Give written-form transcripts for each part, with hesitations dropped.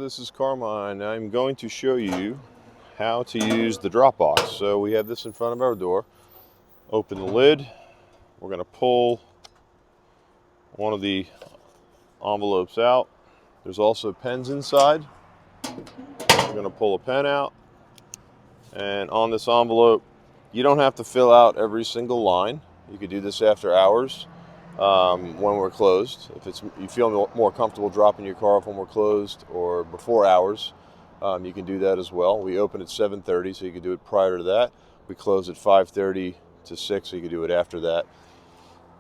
this is Carmine. I'm going to show you how to use the drop box. So we have this in front of our door. Open the lid. We're going to pull one of the envelopes out. There's also pens inside. We're going to pull a pen out. And on this envelope, you don't have to fill out every single line. You could do this after hours when we're closed. If you feel more comfortable dropping your car off when we're closed or before hours, you can do that as well. We open at 7:30, so you can do it prior to that. We close at 5:30 to 6, so you can do it after that.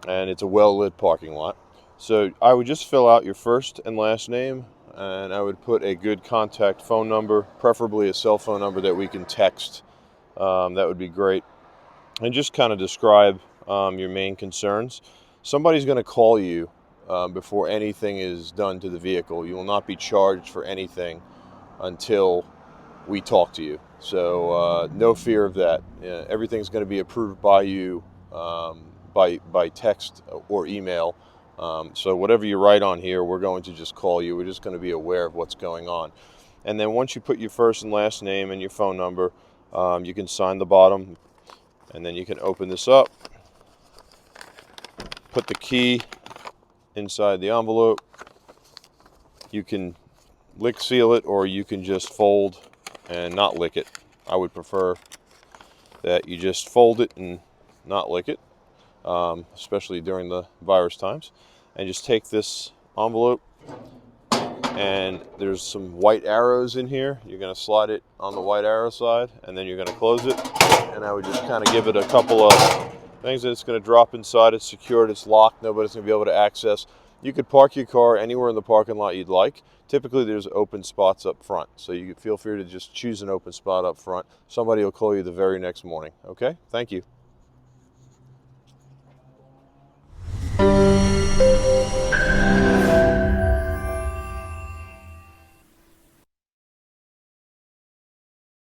And it's a well-lit parking lot. So I would just fill out your first and last name, and I would put a good contact phone number, preferably a cell phone number that we can text. That would be great. And just kind of describe your main concerns. Somebody's going to call you before anything is done to the vehicle. You will not be charged for anything until we talk to you. So no fear of that. Everything's going to be approved by you by text or email. So whatever you write on here, we're going to just call you. We're just going to be aware of what's going on. And then once you put your first and last name and your phone number, you can sign the bottom, and then you can open this up, put the key inside the envelope. You can lick seal it, or you can just fold and not lick it. I would prefer that you just fold it and not lick it, especially during the virus times. And just take this envelope, and there's some white arrows in here. You're going to slide it on the white arrow side, and then you're going to close it. And I would just kind of give it a couple of things that it's going to drop inside. It's secured, it's locked, nobody's going to be able to access. You could park your car anywhere in the parking lot you'd like. Typically there's open spots up front, so you feel free to just choose an open spot up front. Somebody will call you the very next morning. Okay, thank you.